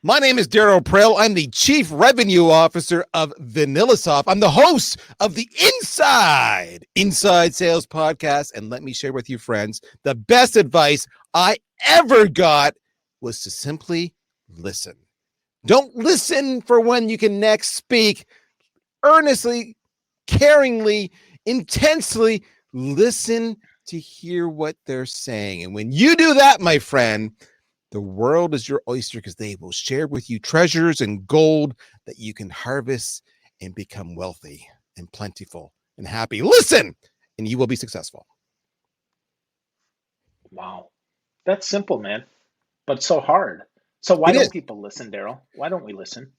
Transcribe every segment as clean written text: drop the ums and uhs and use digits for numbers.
My name is Darryl Praill. I'm the Chief Revenue Officer of VanillaSoft. I'm the host of the Inside Sales Podcast. And let me share with you, friends, the best advice I ever got was to simply listen. Don't listen for when you can next speak. Earnestly, caringly, intensely listen to hear what they're saying. And when you do that, my friend, the world is your oyster because they will share with you treasures and gold that you can harvest and become wealthy and plentiful and happy. Listen, and you will be successful. Wow. That's simple, man, but so hard. So why don't people listen, Darryl? Why don't we listen?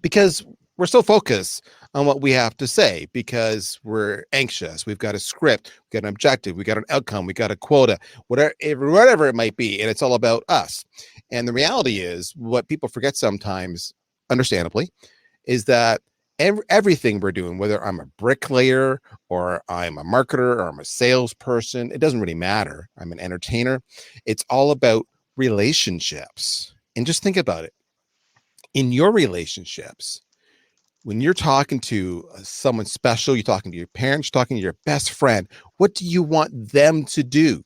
Because we're so focused on what we have to say, because we're anxious. We've got a script, we've got an objective, we got an outcome, we got a quota, whatever it might be. And it's all about us. And the reality is, what people forget sometimes, understandably, is that everything we're doing, whether I'm a bricklayer or I'm a marketer or I'm a salesperson, it doesn't really matter. I'm an entertainer. It's all about relationships. And just think about it. In your relationships, when you're talking to someone special, you're talking to your parents, you're talking to your best friend, what do you want them to do?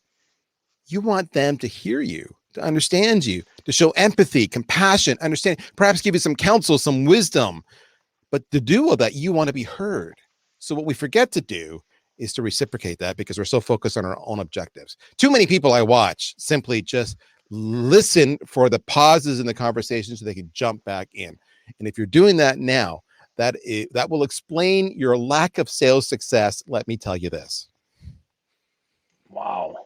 You want them to hear you, to understand you, to show empathy, compassion, understand, perhaps give you some counsel, some wisdom. But to do all that, you want to be heard. So what we forget to do is to reciprocate that, because we're so focused on our own objectives. Too many people I watch simply just listen for the pauses in the conversation so they can jump back in. And if you're doing that now, that will explain your lack of sales success. Let me tell you this. Wow.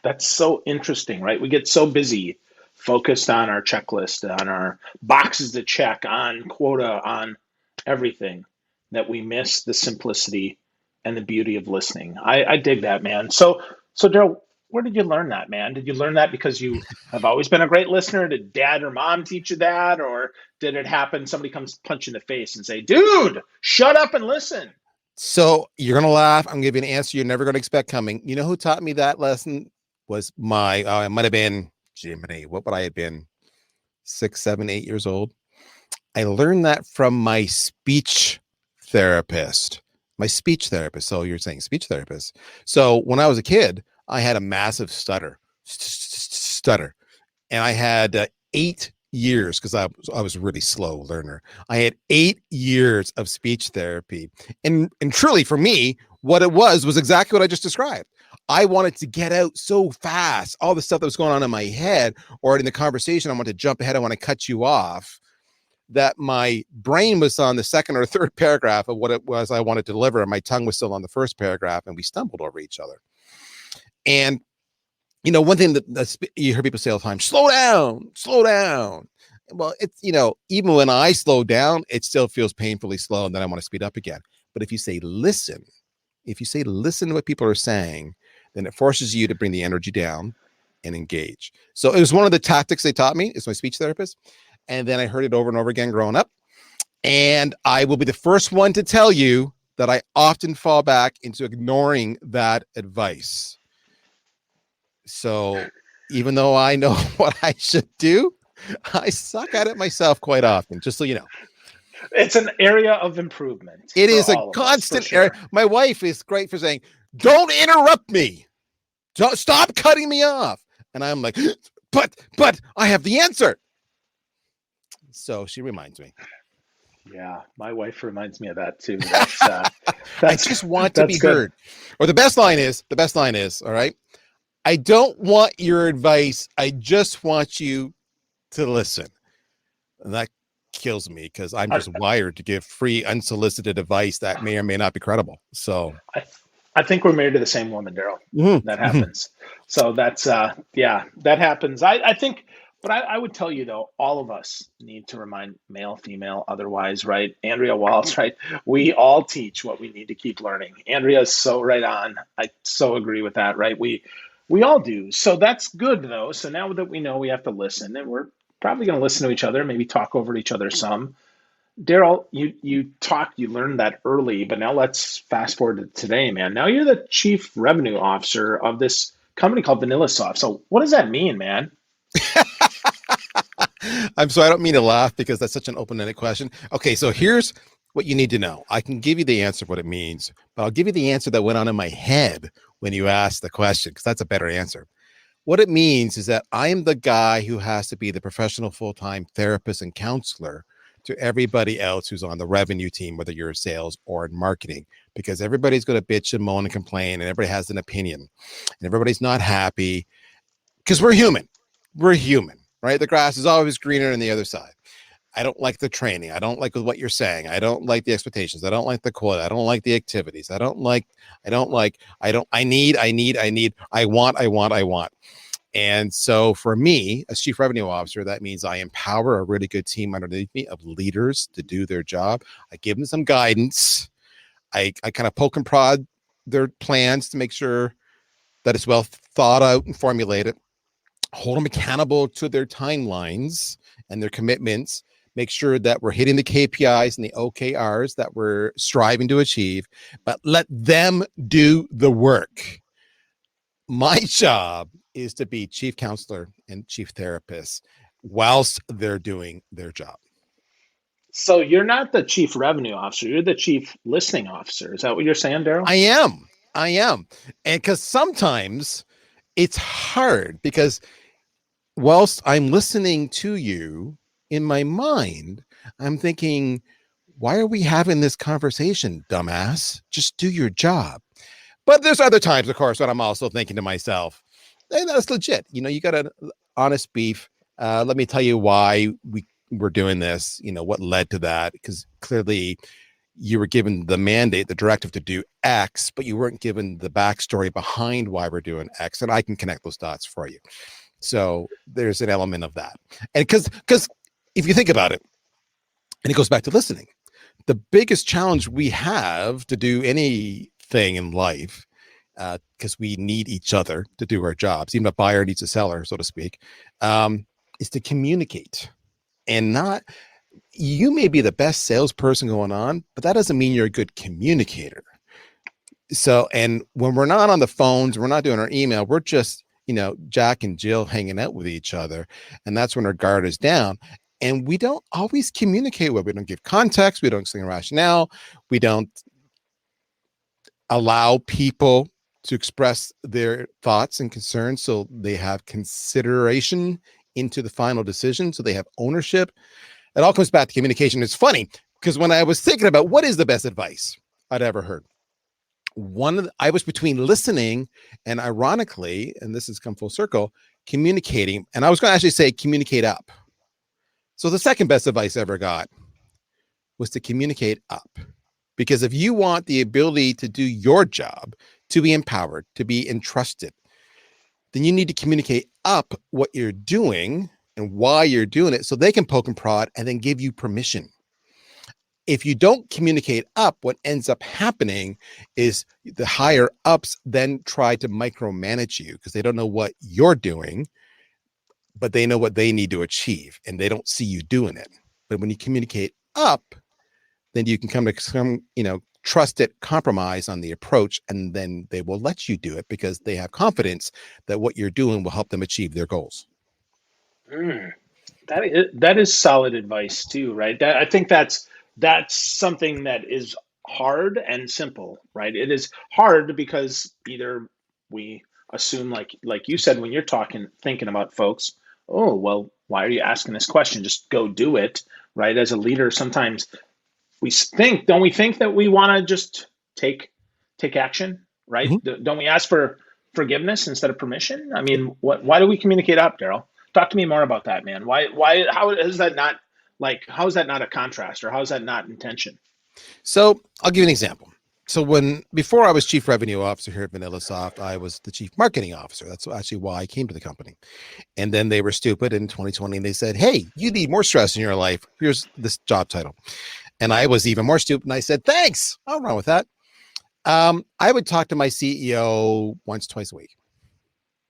That's so interesting, right? We get so busy focused on our checklist, on our boxes to check, on quota, on everything, that we miss the simplicity and the beauty of listening. I dig that, man. So Darryl, where did you learn that, man? Did you learn that because you have always been a great listener? Did dad or mom teach you that? Or did it happen, somebody comes punch you in the face and say, dude, shut up and listen? So you're going to laugh. I'm going to give you an answer you're never going to expect coming. You know who taught me that lesson? Was I might have been, Jiminy, what would I have been? 6, 7, 8 years old. I learned that from my speech therapist. So you're saying speech therapist. So when I was a kid, I had a massive stutter. And I had 8 years, because I was a really slow learner. I had 8 years of speech therapy. And truly for me, what it was exactly what I just described. I wanted to get out so fast, all the stuff that was going on in my head or in the conversation. I want to jump ahead. I want to cut you off, that my brain was on the second or third paragraph of what it was I wanted to deliver. And my tongue was still on the first paragraph, and we stumbled over each other. And one thing that you hear people say all the time, slow down. Well, it's, even when I slow down, it still feels painfully slow, and then I want to speed up again. But if you say listen to what people are saying, then it forces you to bring the energy down and engage. So it was one of the tactics they taught me. It's my speech therapist. And then I heard it over and over again growing up. And I will be the first one to tell you that I often fall back into ignoring that advice. So even though I know what I should do, I suck at it myself quite often, just so you know. It's an area of improvement. It is a constant area. My wife is great for saying, don't interrupt me. Stop cutting me off. And I'm like, but I have the answer. So she reminds me. Yeah, my wife reminds me of that too. I just want to be heard. Or the best line is, all right, I don't want your advice. I just want you to listen. And that kills me, because I'm just wired to give free, unsolicited advice that may or may not be credible. So I think we're married to the same woman, Darryl. Mm-hmm. That happens. So that's, that happens. I think, but I would tell you though, all of us need to remind, male, female, otherwise, right? Andrea Walls, right? We all teach what we need to keep learning. Andrea is so right on. I so agree with that, right? We all do. So that's good though. So now that we know we have to listen, and we're probably going to listen to each other, maybe talk over to each other some. Darryl, you learned that early, but now let's fast forward to today, man. Now you're the chief revenue officer of this company called VanillaSoft. So what does that mean, man? I'm sorry, I don't mean to laugh because that's such an open-ended question. Okay, so here's what you need to know. I can give you the answer of what it means, but I'll give you the answer that went on in my head when you asked the question, because that's a better answer. What it means is that I am the guy who has to be the professional full-time therapist and counselor to everybody else who's on the revenue team, whether you're in sales or in marketing, because everybody's going to bitch and moan and complain, and everybody has an opinion, and everybody's not happy because we're human. We're human, right? The grass is always greener on the other side. I don't like the training. I don't like what you're saying. I don't like the expectations. I don't like the quota. I don't like the activities. I want. And so for me, as chief revenue officer, that means I empower a really good team underneath me of leaders to do their job. I give them some guidance. I kind of poke and prod their plans to make sure that it's well thought out and formulated, hold them accountable to their timelines and their commitments, make sure that we're hitting the KPIs and the OKRs that we're striving to achieve, but let them do the work. My job is to be chief counselor and chief therapist whilst they're doing their job. So you're not the chief revenue officer, you're the chief listening officer. Is that what you're saying, Darryl? I am. And because sometimes it's hard because whilst I'm listening to you in my mind, I'm thinking, why are we having this conversation, dumbass? Just do your job. But there's other times, of course, when I'm also thinking to myself, hey, that's legit. You got an honest beef. Let me tell you why we're doing this, what led to that. Because clearly you were given the mandate, the directive to do X, but you weren't given the backstory behind why we're doing X. And I can connect those dots for you. So there's an element of that. And because if you think about it, and it goes back to listening, the biggest challenge we have to do anything in life, because we need each other to do our jobs, even a buyer needs a seller, so to speak, is to communicate. And not, you may be the best salesperson going on, but that doesn't mean you're a good communicator. So, and when we're not on the phones, we're not doing our email, we're just, Jack and Jill hanging out with each other. And that's when our guard is down. And we don't always communicate well. We don't give context. We don't explain rationale. We don't allow people to express their thoughts and concerns so they have consideration into the final decision, so they have ownership. It all comes back to communication. It's funny because when I was thinking about what is the best advice I'd ever heard, I was between listening and, ironically, and this has come full circle, communicating. And I was going to actually say communicate up. So the second best advice I ever got was to communicate up. Because if you want the ability to do your job, to be empowered, to be entrusted, then you need to communicate up what you're doing and why you're doing it so they can poke and prod and then give you permission. If you don't communicate up, what ends up happening is the higher ups then try to micromanage you because they don't know what you're doing, but they know what they need to achieve and they don't see you doing it. But when you communicate up, then you can come to some, trusted compromise on the approach, and then they will let you do it because they have confidence that what you're doing will help them achieve their goals. That is solid advice too, right? I think that's something that is hard and simple, right? It is hard because either we assume, like you said when you're thinking about folks, oh well, why are you asking this question? Just go do it, right? As a leader, sometimes don't we think that we want to just take action, right? Mm-hmm. Don't we ask for forgiveness instead of permission? I mean, why do we communicate up, Darryl? Talk to me more about that, man. How is that not a contrast, or how is that not intention? So I'll give you an example. So before I was chief revenue officer here at VanillaSoft, I was the chief marketing officer. That's actually why I came to the company. And then they were stupid in 2020 and they said, hey, you need more stress in your life. Here's this job title. And I was even more stupid. And I said, thanks. I'm wrong with that. I would talk to my CEO once, twice a week.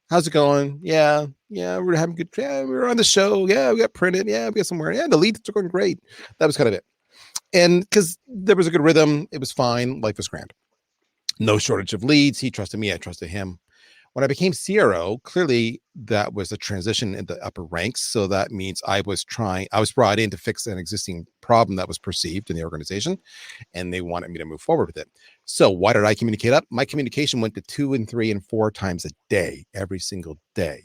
How's it going? Yeah, we're having good. Yeah, we're on the show. Yeah, we got printed. Yeah, we got somewhere. Yeah, the leads are going great. That was kind of it. And because there was a good rhythm, it was fine. Life was grand. No shortage of leads. He trusted me. I trusted him. When I became CRO, clearly that was a transition in the upper ranks. So that means I was brought in to fix an existing problem that was perceived in the organization, and they wanted me to move forward with it. So why did I communicate up? My communication went to 2 and 3 and 4 times a day, every single day.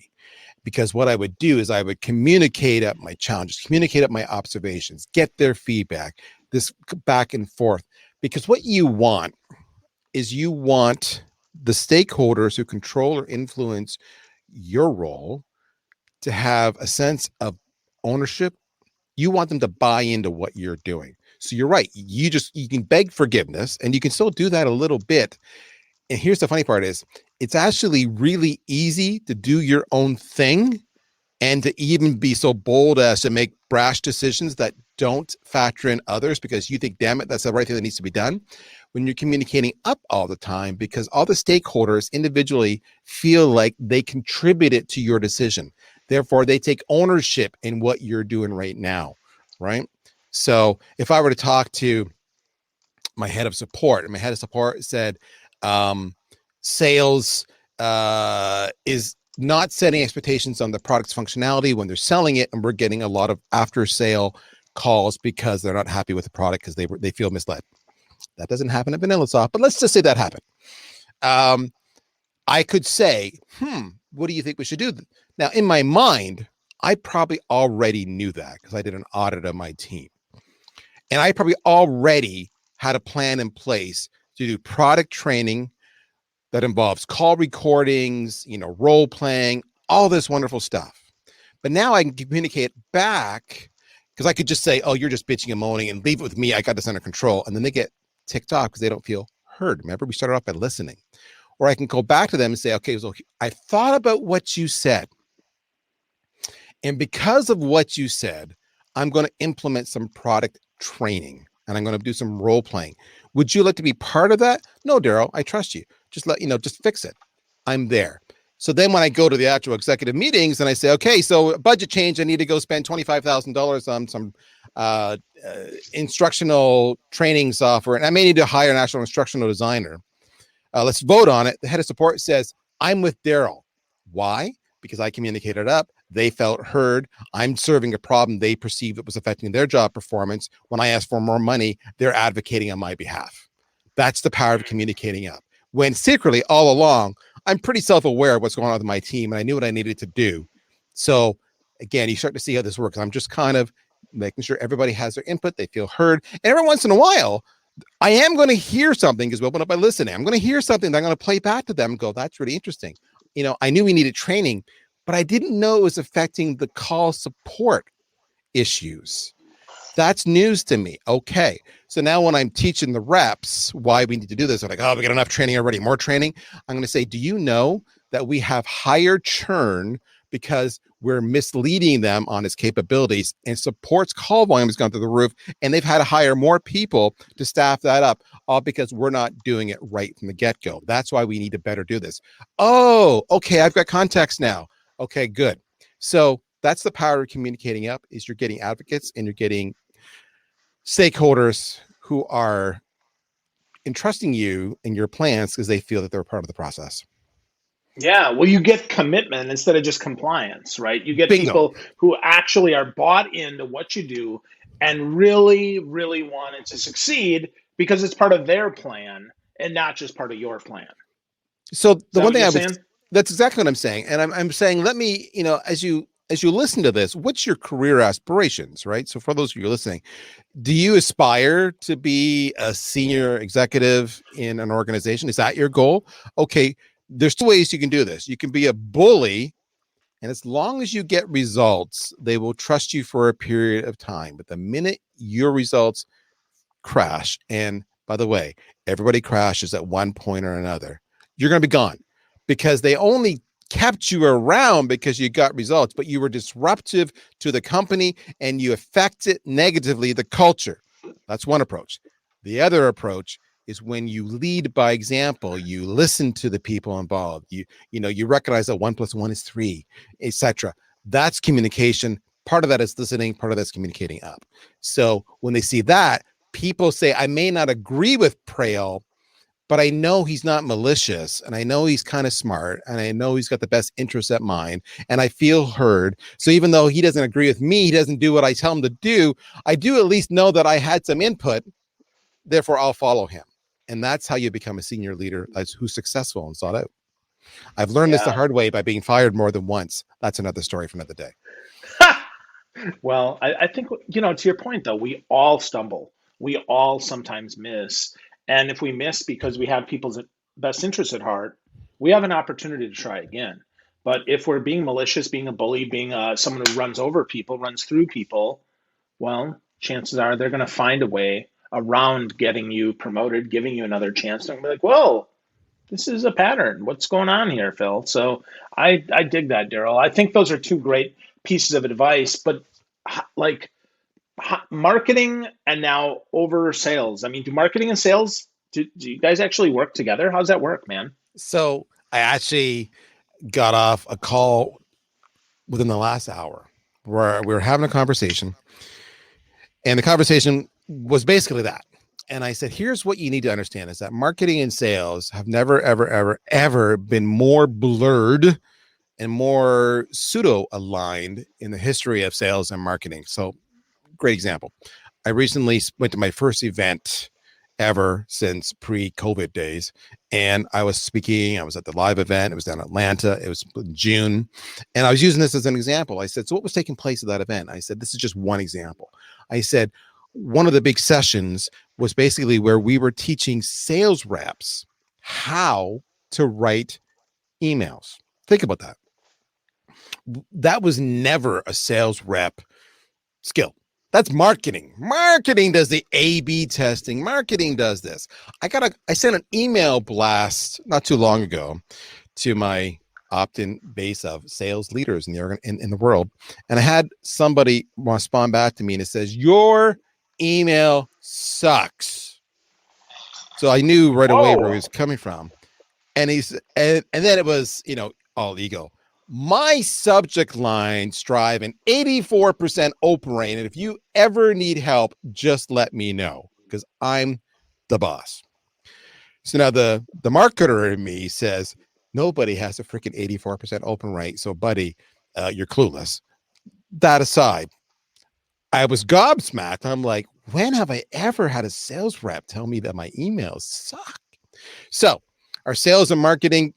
Because what I would do is I would communicate up my challenges, communicate up my observations, get their feedback, this back and forth. Because what you want is you want the stakeholders who control or influence your role to have a sense of ownership. You want them to buy into what you're doing. So you're right. You can beg forgiveness, and you can still do that a little bit. And here's the funny part is it's actually really easy to do your own thing and to even be so bold as to make brash decisions that don't factor in others because you think, damn it, that's the right thing that needs to be done. When you're communicating up all the time, because all the stakeholders individually feel like they contributed to your decision. Therefore, they take ownership in what you're doing right now, right? So if I were to talk to my head of support, and my head of support said, sales is not setting expectations on the product's functionality when they're selling it, and we're getting a lot of after sale calls because they're not happy with the product because they feel misled. That doesn't happen at VanillaSoft, but let's just say that happened. I could say, what do you think we should do? Now, in my mind, I probably already knew that because I did an audit of my team. And I probably already had a plan in place to do product training that involves call recordings, role playing, all this wonderful stuff. But now I can communicate back because I could just say, oh, you're just bitching and moaning and leave it with me. I got this under control. And then they get ticked off because they don't feel heard. Remember, we started off by listening. Or I can go back to them and say, okay, so I thought about what you said. And because of what you said, I'm going to implement some product training and I'm going to do some role playing. Would you like to be part of that? No, Darryl, I trust you. Just fix it. I'm there. So then when I go to the actual executive meetings and I say, okay, so budget change, I need to go spend $25,000 on some instructional training software, and I may need to hire an actual instructional designer. Let's vote on it. The head of support says, I'm with Darryl. Why? Because I communicated up. They felt heard. I'm serving a problem they perceived that was affecting their job performance. When I ask for more money, they're advocating on my behalf. That's the power of communicating up. When secretly, all along, I'm pretty self-aware of what's going on with my team, and I knew what I needed to do. So again, you start to see how this works. I'm just kind of making sure everybody has their input. They feel heard. And every once in a while, I am going to hear something because we open up by listening. I'm going to hear something that I'm going to play back to them and go, that's really interesting. I knew we needed training, but I didn't know it was affecting the call support issues. That's news to me. Okay. So now when I'm teaching the reps why we need to do this, they're like, oh, we got enough training already, more training. I'm going to say, do you know that we have higher churn because we're misleading them on its capabilities, and support's call volume has gone through the roof, and they've had to hire more people to staff that up, all because we're not doing it right from the get-go. That's why we need to better do this. Oh, okay. I've got context now. Okay, good. So that's the power of communicating up, is you're getting advocates and you're getting stakeholders who are entrusting you in your plans because they feel that they're part of the process. Yeah, well, you get commitment instead of just compliance, right? You get Bingo. people who actually are bought into what you do and really, really want it to succeed because it's part of their plan and not just part of your plan. So the one thing saying? that's exactly what I'm saying. And I'm saying, let me, as you listen to this, what's your career aspirations, right? So for those of you listening, do you aspire to be a senior executive in an organization? Is that your goal? Okay. There's two ways you can do this. You can be a bully, and as long as you get results, they will trust you for a period of time. But the minute your results crash, and by the way, everybody crashes at one point or another, you're going to be gone, because they only kept you around because you got results, but you were disruptive to the company and you affected negatively the culture. That's one approach. The other approach is when you lead by example. You listen to the people involved. You recognize that 1 + 1 is 3, etc. That's communication. Part of that is listening. Part of that's communicating up. So when they see that, people say, I may not agree with Praill, but I know he's not malicious, and I know he's kind of smart, and I know he's got the best interests at mind, and I feel heard. So even though he doesn't agree with me, he doesn't do what I tell him to do, I do at least know that I had some input, therefore I'll follow him. And that's how you become a senior leader who's successful and sought out. I've learned this the Yeah. hard way by being fired more than once. That's another story for another day. Well, I think, to your point, though, we all stumble. We all sometimes miss. And if we miss because we have people's best interests at heart, we have an opportunity to try again. But if we're being malicious, being a bully, being someone who runs over people, runs through people, well, chances are they're going to find a way around getting you promoted, giving you another chance. They're going to be like, whoa, this is a pattern. What's going on here, Phil? So I dig that, Darryl. I think those are two great pieces of advice, but like marketing and now over sales. I mean, do marketing and sales, do you guys actually work together? How's that work, man? So I actually got off a call within the last hour where we were having a conversation, and the conversation was basically that. And I said, here's what you need to understand is that marketing and sales have never, ever, ever, ever been more blurred and more pseudo aligned in the history of sales and marketing. So, great example. I recently went to my first event ever since pre-COVID days. And I was speaking, I was at the live event. It was down in Atlanta. It was June. And I was using this as an example. I said, so what was taking place at that event? I said, this is just one example. I said, one of the big sessions was basically where we were teaching sales reps how to write emails. Think about that. That was never a sales rep skill. That's marketing. Marketing does the A/B testing. Marketing does this. I sent an email blast not too long ago to my opt-in base of sales leaders in the world, and I had somebody respond back to me and it says, "Your email sucks." So I knew right away where he Whoa. was coming from, and then it was all ego. My subject line strive an 84% open rate. And if you ever need help, just let me know because I'm the boss. So now the marketer in me says, nobody has a freaking 84% open rate. So buddy, you're clueless. That aside, I was gobsmacked. I'm like, when have I ever had a sales rep tell me that my emails suck? So our sales and marketing,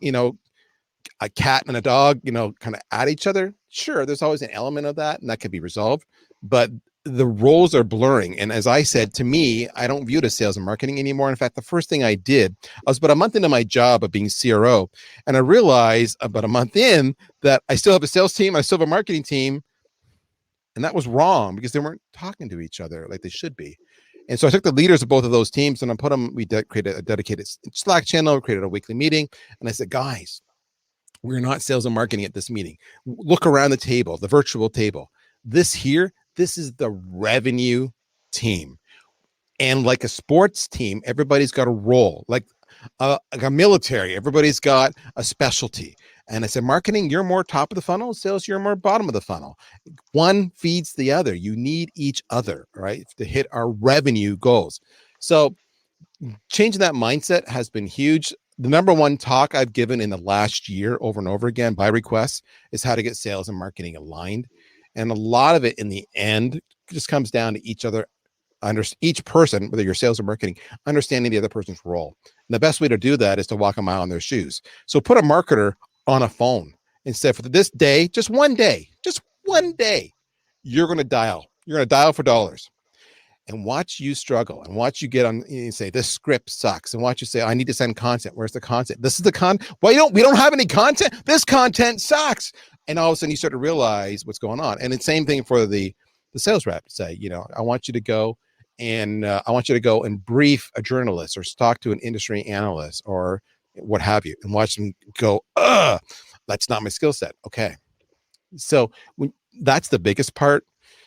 a cat and a dog, kind of at each other. Sure, there's always an element of that, and that can be resolved. But the roles are blurring. And as I said, to me, I don't view it as sales and marketing anymore. In fact, the first thing I did, I was about a month into my job of being CRO, and I realized about a month in that I still have a sales team, I still have a marketing team, and that was wrong because they weren't talking to each other like they should be. And so I took the leaders of both of those teams and I put them, created a dedicated Slack channel, created a weekly meeting, and I said, guys, we're not sales and marketing at this meeting. Look around the table, the virtual table. This is the revenue team. And like a sports team, everybody's got a role. Like a military, everybody's got a specialty. And I said, marketing, you're more top of the funnel. Sales, you're more bottom of the funnel. One feeds the other. You need each other, right, to hit our revenue goals. So changing that mindset has been huge. The number one talk I've given in the last year over and over again by request is how to get sales and marketing aligned. And a lot of it in the end just comes down to each person, whether you're sales or marketing, understanding the other person's role. And the best way to do that is to walk a mile in their shoes. So put a marketer on a phone and say, for this day, just one day, you're going to dial for dollars. And watch you struggle and watch you get on and say, this script sucks. And watch you say, I need to send content. Where's the content? This is the we don't have any content. This content sucks. And all of a sudden you start to realize what's going on. And the same thing for the sales rep to say, I want you to go and brief a journalist or talk to an industry analyst or what have you, and watch them go, that's not my skill set. Okay. So that's the biggest part.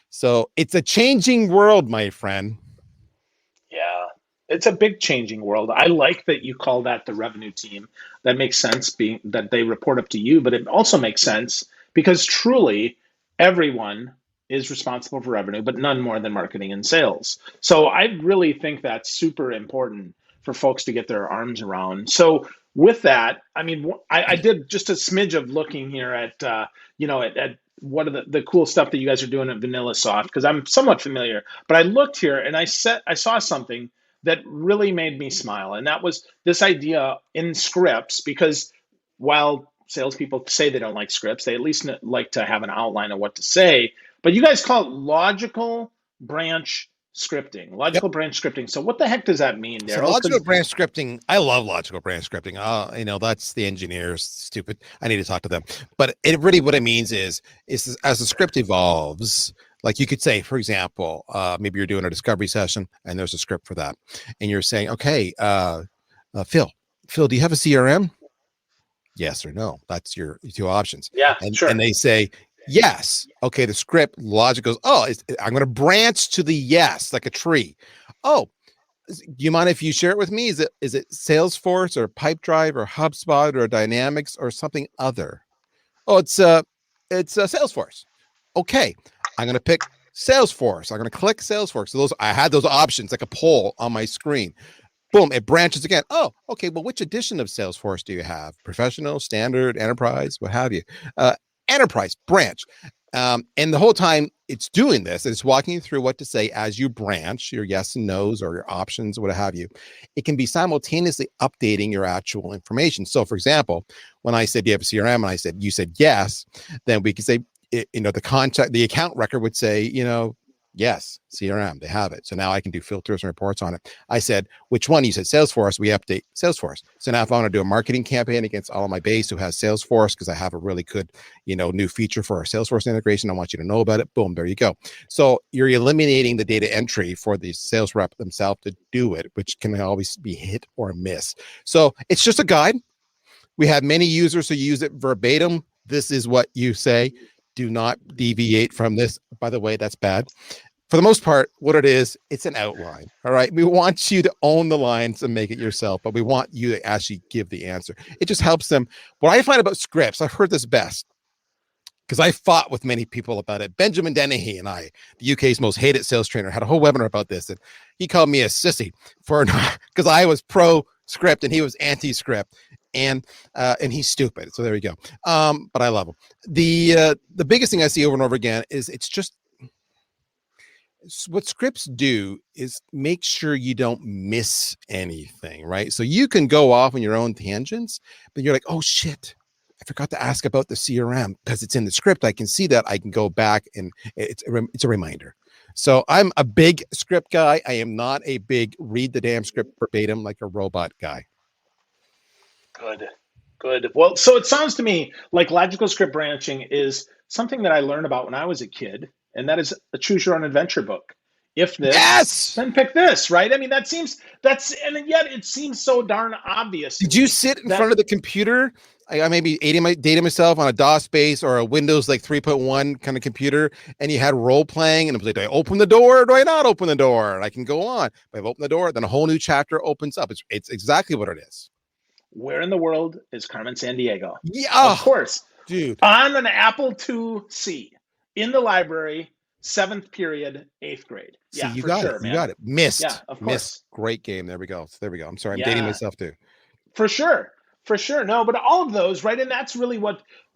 So it's a changing world, my friend. Yeah, it's a big changing world. I like that you call that the revenue team. That makes sense, being that they report up to you, but it also makes sense because truly everyone is responsible for revenue, but none more than marketing and sales. So I really think that's super important for folks to get their arms around. So with that, I mean, I did just a smidge of looking here at at what are the cool stuff that you guys are doing at VanillaSoft, because I'm somewhat familiar. But I looked here and I saw something that really made me smile, and that was this idea in scripts. Because while salespeople say they don't like scripts, they at least like to have an outline of what to say. But you guys call it logical branch scripting. Yep. Logical branch scripting. So what the heck does that mean, So Darryl? logical Because branch scripting, I love logical branch scripting. That's the engineers. Stupid. I need to talk to them. But it really, what it means is as the script evolves, like you could say, for example, maybe you're doing a discovery session and there's a script for that, and you're saying, okay, Phil, do you have a CRM? Yes or no. That's your two options. yeah, And sure. they say yes. Okay, the script logic goes, oh, I'm going to branch to the yes, like a tree. Oh, do you mind if you share it with me? Is it Salesforce or Pipedrive or HubSpot or Dynamics or something other? Oh, it's Salesforce. Okay, I'm going to pick Salesforce. I'm going to click Salesforce. So I had those options like a poll on my screen. Boom, it branches again. Oh, okay. Well, which edition of Salesforce do you have? Professional, standard, enterprise, what have you? Enterprise branch. And the whole time it's doing this, it's walking you through what to say as you branch your yes and no's or your options, what have you. It can be simultaneously updating your actual information. So, for example, when I said, do you have a CRM? And you said yes, then we could say, the account record would say, yes, CRM, they have it. So now I can do filters and reports on it. I said, which one? You said Salesforce. We update Salesforce. So now if I want to do a marketing campaign against all of my base who has Salesforce, because I have a really good, new feature for our Salesforce integration, I want you to know about it. Boom, there you go. So you're eliminating the data entry for the sales rep themselves to do it, which can always be hit or miss. So it's just a guide. We have many users who use it verbatim. This is what you say. Do not deviate from this. By the way, that's bad. For the most part, what it is, it's an outline. All right. We want you to own the lines and make it yourself, but we want you to actually give the answer. It just helps them. What I find about scripts, I've heard this best because I fought with many people about it. Benjamin Dennehy and I, the UK's most hated sales trainer, had a whole webinar about this. And he called me a sissy because I was pro script and he was anti-script. And he's stupid. So there we go. But I love him. The biggest thing I see over and over again is it's just what scripts do is make sure you don't miss anything, right? So you can go off on your own tangents, but you're like, oh shit, I forgot to ask about the CRM because it's in the script. I can see that. I can go back and it's a reminder. So I'm a big script guy. I am not a big read the damn script verbatim like a robot guy. Good. Well, so it sounds to me like logical script branching is something that I learned about when I was a kid, and that is a choose your own adventure book. If this, yes, then pick this, right? I mean, and yet it seems so darn obvious. Did you sit in front of the computer? I maybe dating myself on a DOS base or a Windows like 3.1 kind of computer, and you had role playing, and it was like, do I open the door or do I not open the door? And I can go on. If I've opened the door, then a whole new chapter opens up. It's exactly what it is. Where in the world is Carmen Sandiego? Yeah, of course, dude. On an Apple IIc in the library, 7th period, 8th grade. See, you got it. Man. You got it. Missed. Yeah, of course. Missed. Great game. There we go. I'm sorry. I'm dating myself too. For sure. No, but all of those, right? And that's really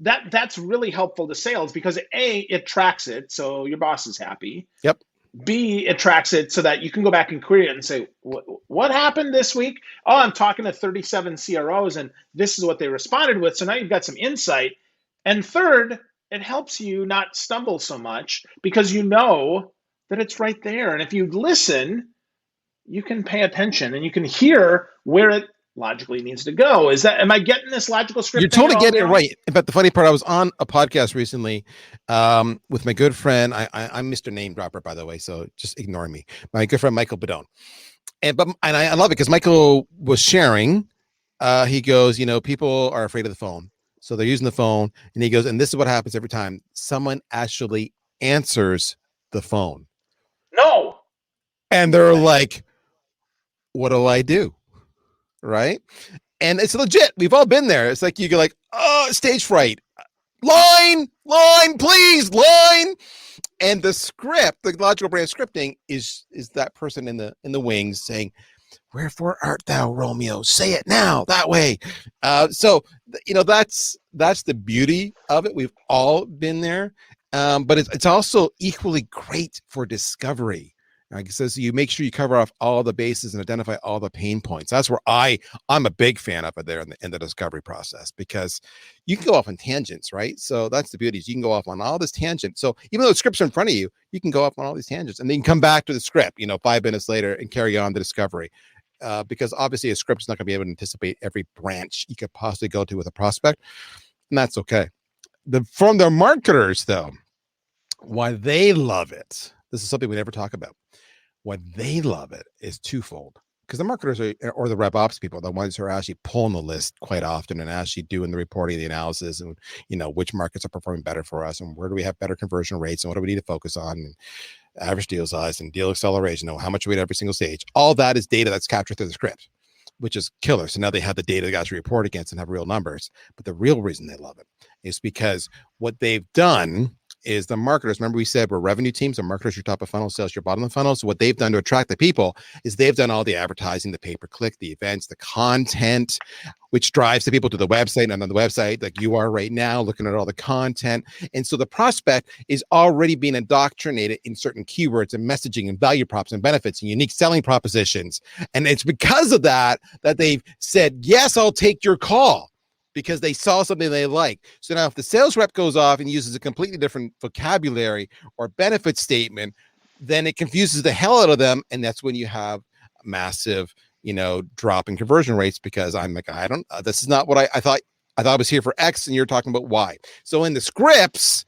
that's really helpful to sales because A, it tracks it. So your boss is happy. Yep. B, it tracks it so that you can go back and query it and say, what happened this week? Oh, I'm talking to 37 CROs and this is what they responded with. So now you've got some insight. And third, it helps you not stumble so much because you know that it's right there. And if you listen, you can pay attention and you can hear where it logically needs to go. Am I getting this logical script? You're totally getting it right. But the funny part, I was on a podcast recently with my good friend. I'm Mr. Name Dropper, by the way, so just ignore me. My good friend Michael Bedone, and I love it because Michael was sharing. He goes, people are afraid of the phone, so they're using the phone, and he goes, and this is what happens every time someone actually answers the phone. No, and they're like, "What do I do?" Right? And it's legit. We've all been there. It's like you go like, oh, stage fright. Line, please, line. And the script, the logical branch scripting is that person in the wings saying, Wherefore art thou, Romeo? Say it now, that way. That's the beauty of it. We've all been there. But it's also equally great for discovery. Like it says, you make sure you cover off all the bases and identify all the pain points. That's where I'm a big fan of it there in the discovery process, because you can go off on tangents, right? So that's the beauty, is you can go off on all this tangent. So even though the script's in front of you, you can go off on all these tangents and then come back to the script, 5 minutes later, and carry on the discovery. Because obviously a script is not going to be able to anticipate every branch you could possibly go to with a prospect, and that's okay. From the marketers, though, why they love it, this is something we never talk about. Why they love it is twofold. Because the marketers or the rep ops people, the ones who are actually pulling the list quite often and actually doing the reporting, the analysis, and which markets are performing better for us, and where do we have better conversion rates, and what do we need to focus on, and average deal size and deal acceleration, how much we at every single stage. All that is data that's captured through the script, which is killer. So now they have the data they got to report against and have real numbers. But the real reason they love it is because what they've done is the marketers, remember we said we're revenue teams, and marketers, your top of funnel, sales, your bottom of the funnel. So what they've done to attract the people is they've done all the advertising, the pay-per-click, the events, the content, which drives the people to the website, and on the website, like you are right now, looking at all the content. And so the prospect is already being indoctrinated in certain keywords and messaging and value props and benefits and unique selling propositions. And it's because of that they've said, yes, I'll take your call, because they saw something they like. So now if the sales rep goes off and uses a completely different vocabulary or benefit statement, then it confuses the hell out of them. And that's when you have a massive, drop in conversion rates, because I'm like, this is not what I thought. I thought I was here for X and you're talking about Y. So in the scripts,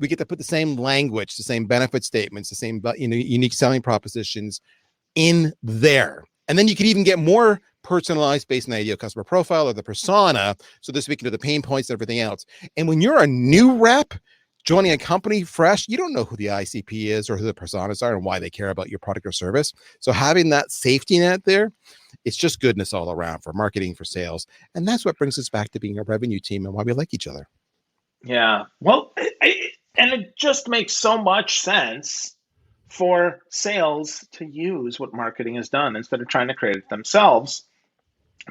we get to put the same language, the same benefit statements, the same, unique selling propositions in there. And then you could even get more personalized based on the ideal customer profile or the persona. So they're speaking to the pain points and everything else. And when you're a new rep joining a company fresh, you don't know who the ICP is or who the personas are and why they care about your product or service. So having that safety net there, it's just goodness all around for marketing, for sales. And that's what brings us back to being a revenue team and why we like each other. Yeah. Well, and it just makes so much sense for sales to use what marketing has done instead of trying to create it themselves,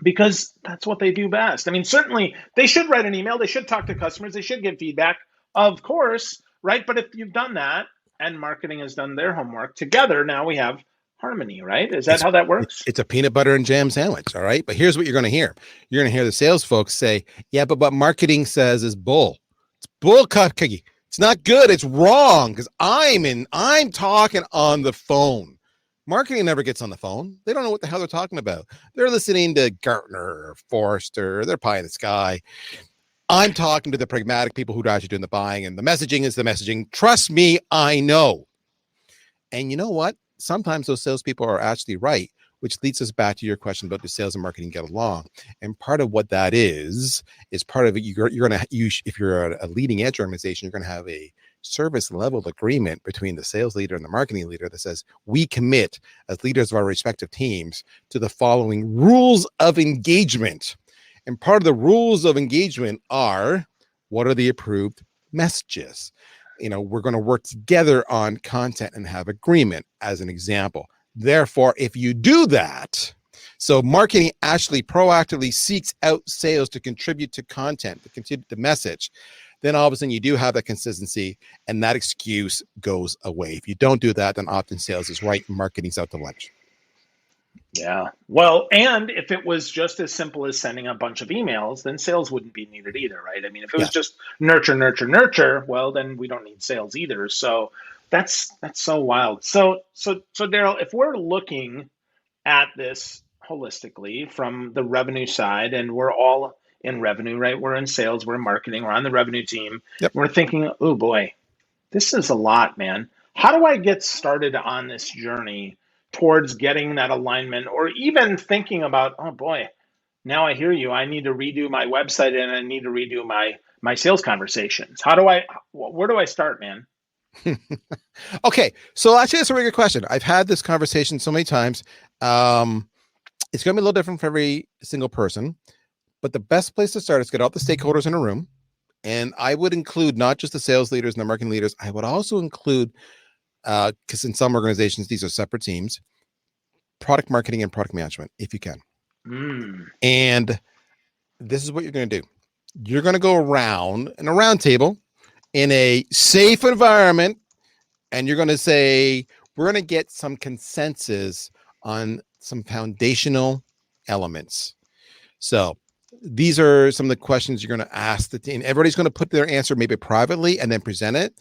because that's what they do best. I mean, certainly they should write an email, they should talk to customers, they should give feedback, of course, right? But if you've done that and marketing has done their homework, together now we have harmony, right? Is that how that works? It's a peanut butter and jam sandwich, all right? But here's what you're going to hear. You're going to hear the sales folks say, yeah, but what marketing says is bull. It's bull cookie. It's not good. It's wrong, because I'm talking on the phone. Marketing never gets on the phone. They don't know what the hell they're talking about. They're listening to Gartner or Forrester. They're pie in the sky. I'm talking to the pragmatic people who are actually doing the buying, and the messaging is the messaging. Trust me, I know. And you know what? Sometimes those salespeople are actually right, which leads us back to your question about, do sales and marketing get along? And part of what that is part of it. You're going to use, if you're a leading edge organization, you're going to have a service level agreement between the sales leader and the marketing leader that says, we commit as leaders of our respective teams to the following rules of engagement. And part of the rules of engagement are, what are the approved messages? We're going to work together on content and have agreement, as an example. Therefore, if you do that, so marketing actually proactively seeks out sales to contribute to content, to contribute to message, then all of a sudden you do have that consistency, and that excuse goes away. If you don't do that, then often sales is right and marketing's out to lunch. Yeah. Well, and if it was just as simple as sending a bunch of emails, then sales wouldn't be needed either, right? I mean, if it was just nurture, well, then we don't need sales either. So that's so wild. So Darryl, if we're looking at this holistically from the revenue side, and we're all in revenue, right? We're in sales, we're in marketing, we're on the revenue team. Yep. We're thinking, oh boy, this is a lot, man. How do I get started on this journey towards getting that alignment, or even thinking about, oh boy, now I hear you, I need to redo my website and I need to redo my sales conversations. Where do I start, man? Okay, so actually that's a really good question. I've had this conversation so many times. It's going to be a little different for every single person, but the best place to start is get all the stakeholders in a room. And I would include not just the sales leaders and the marketing leaders. I would also include, because in some organizations, these are separate teams, product marketing and product management if you can. And this is what you're going to do. You're going to go around in a round table in a safe environment, and you're going to say, we're going to get some consensus on some foundational elements. So these are some of the questions you're going to ask the team. Everybody's going to put their answer maybe privately and then present it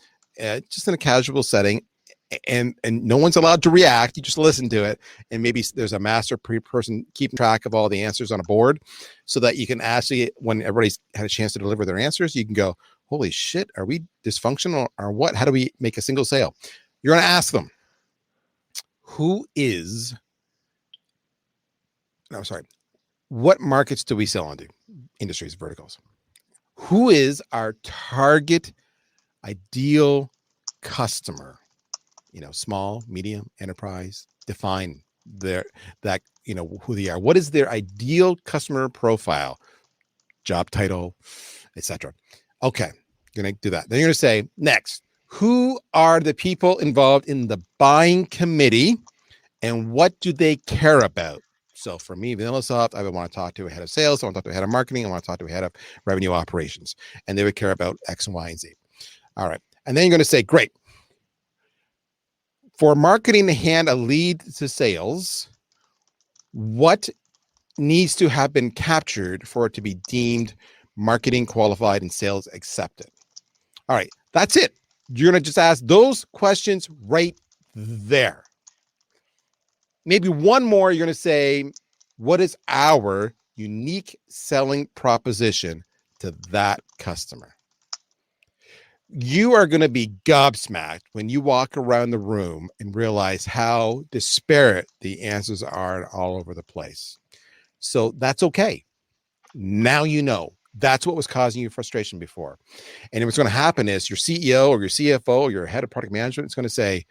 just in a casual setting. And no one's allowed to react. You just listen to it. And maybe there's a master person keeping track of all the answers on a board so that you can actually, when everybody's had a chance to deliver their answers, you can go, holy shit, are we dysfunctional or what? How do we make a single sale? You're going to ask them, what markets do we sell into? Industries, verticals. Who is our target ideal customer? Small, medium, enterprise. Define who they are. What is their ideal customer profile? Job title, etc. Okay, you're going to do that. Then you're going to say, next, who are the people involved in the buying committee and what do they care about? So for me, VanillaSoft, I would want to talk to a head of sales. I want to talk to a head of marketing. I want to talk to a head of revenue operations. And they would care about X and Y and Z. All right. And then you're going to say, great. For marketing to hand a lead to sales, what needs to have been captured for it to be deemed marketing qualified and sales accepted? All right. That's it. You're going to just ask those questions right there. Maybe one more, you're going to say, what is our unique selling proposition to that customer? You are going to be gobsmacked when you walk around the room and realize how disparate the answers are all over the place. So that's okay. Now you know. That's what was causing you frustration before. And what's going to happen is your CEO or your CFO or your head of product management is going to say,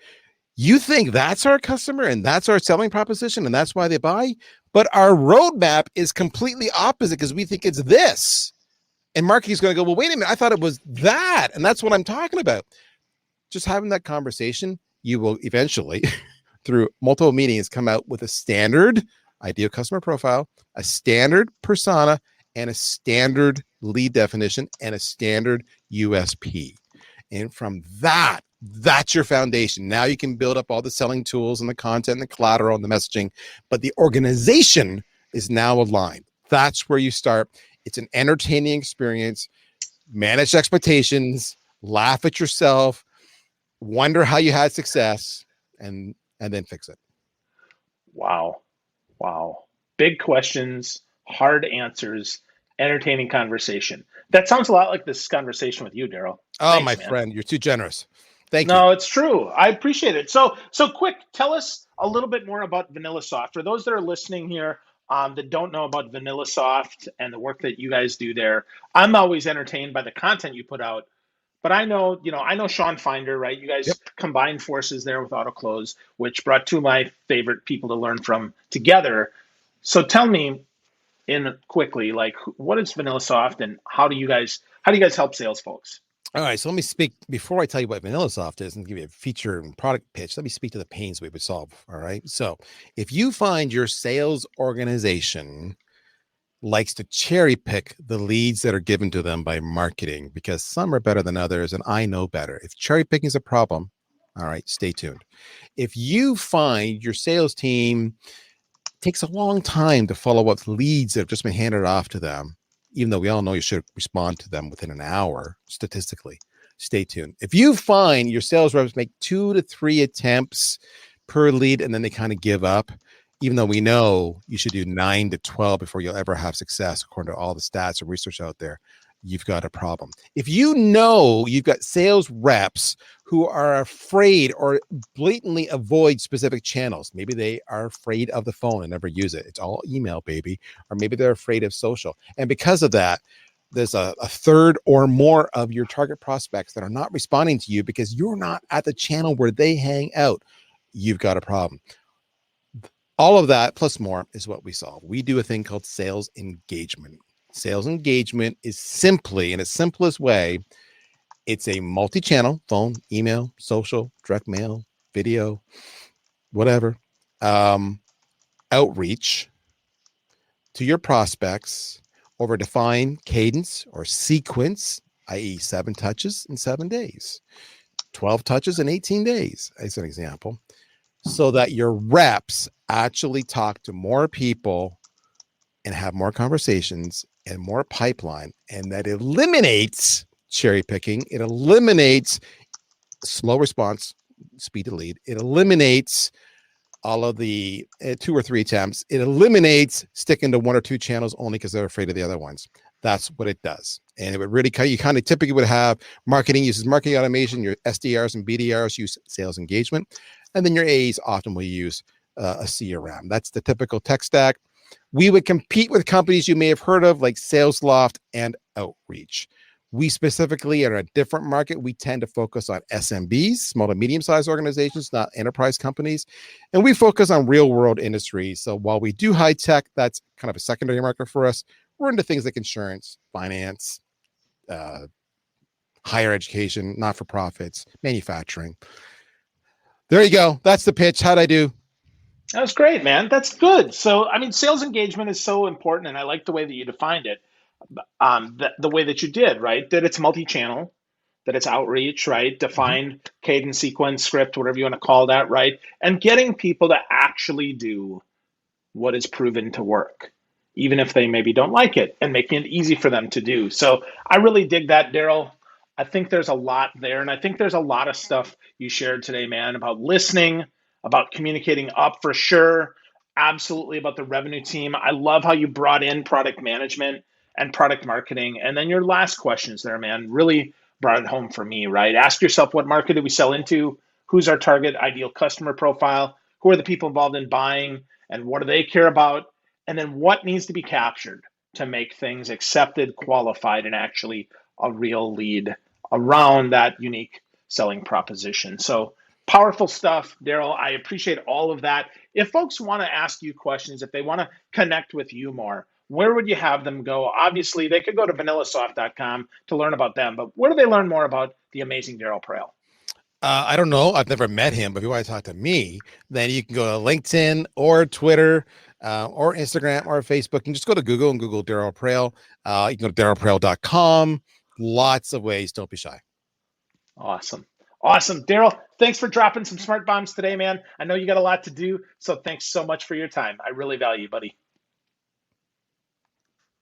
you think that's our customer and that's our selling proposition and that's why they buy, but our roadmap is completely opposite because we think it's this. And marketing is going to go, well, wait a minute, I thought it was that. And that's what I'm talking about. Just having that conversation, you will eventually, through multiple meetings, come out with a standard ideal customer profile, a standard persona, and a standard lead definition, and a standard USP. And from that, that's your foundation. Now you can build up all the selling tools and the content and the collateral and the messaging, but the organization is now aligned. That's where you start. It's an entertaining experience. Manage expectations, laugh at yourself, wonder how you had success, and then fix it. Wow. Big questions, hard answers, entertaining conversation. That sounds a lot like this conversation with you, Darryl. Oh, thanks, my man. Friend, you're too generous. Thank you. No, it's true. I appreciate it. So quick, tell us a little bit more about VanillaSoft. For those that are listening here that don't know about VanillaSoft and the work that you guys do there, I'm always entertained by the content you put out. But I know Sean Finder, right? You guys combined forces there with AutoClose, which brought two of my favorite people to learn from together. So tell me quickly, like, what is VanillaSoft and how do you guys help sales folks? All right, so let me speak before I tell you what VanillaSoft is and give you a feature and product pitch. Let me speak to the pains we would solve. All right, so if you find your sales organization likes to cherry pick the leads that are given to them by marketing because some are better than others, and I know better. If cherry picking is a problem, all right, stay tuned. If you find your sales team takes a long time to follow up leads that have just been handed off to them, even though we all know you should respond to them within an hour, statistically, stay tuned. If you find your sales reps make 2 to 3 attempts per lead and then they kind of give up, even though we know you should do 9 to 12 before you'll ever have success, according to all the stats and research out there, you've got a problem. If you know you've got sales reps who are afraid or blatantly avoid specific channels, maybe they are afraid of the phone and never use it. It's all email, baby. Or maybe they're afraid of social. And because of that, there's a third or more of your target prospects that are not responding to you because you're not at the channel where they hang out. You've got a problem. All of that plus more is what we solve. We do a thing called sales engagement. Sales engagement is simply, in its simplest way, it's a multi-channel, phone, email, social, direct mail, video, whatever, outreach to your prospects over a defined cadence or sequence, i.e., 7 touches in 7 days, 12 touches in 18 days, as an example, so that your reps actually talk to more people and have more conversations and more pipeline. And that eliminates cherry picking. It eliminates slow response, speed to lead. It eliminates all of the 2 or 3 attempts. It eliminates sticking to 1 or 2 channels only because they're afraid of the other ones. That's what it does. And it would really, you kind of typically would have marketing uses marketing automation, your SDRs and BDRs use sales engagement, and then your AEs often will use a CRM. That's the typical tech stack. We would compete with companies you may have heard of like SalesLoft and Outreach. We specifically are in a different market. We tend to focus on SMBs, small to medium-sized organizations, not enterprise companies. And we focus on real-world industries. So while we do high tech, that's kind of a secondary market for us. We're into things like insurance, finance, higher education, not-for-profits, manufacturing. There you go. That's the pitch. How'd I do? That was great, man. That's good. So, I mean, sales engagement is so important, and I like the way that you defined it, the way that you did, right? That it's multi-channel, that it's outreach, right? Defined cadence, sequence, script, whatever you want to call that, right? And getting people to actually do what is proven to work, even if they maybe don't like it, and making it easy for them to do. So I really dig that, Darryl. I think there's a lot there. And I think there's a lot of stuff you shared today, man, about listening, about communicating up for sure. Absolutely about the revenue team. I love how you brought in product management and product marketing. And then your last questions there, man, really brought it home for me, right? Ask yourself, what market do we sell into? Who's our target ideal customer profile? Who are the people involved in buying? And what do they care about? And then what needs to be captured to make things accepted, qualified, and actually a real lead around that unique selling proposition. So powerful stuff, Darryl. I appreciate all of that. If folks want to ask you questions, if they want to connect with you more, where would you have them go? Obviously, they could go to vanillasoft.com to learn about them, but where do they learn more about the amazing Darryl Praill? I don't know. I've never met him, but if you want to talk to me, then you can go to LinkedIn or Twitter or Instagram or Facebook and just go to Google and Google Darryl Praill. You can go to darrylpraill.com. Lots of ways. Don't be shy. Awesome. Awesome. Darryl, thanks for dropping some smart bombs today, man. I know you got a lot to do, so thanks so much for your time. I really value you, buddy.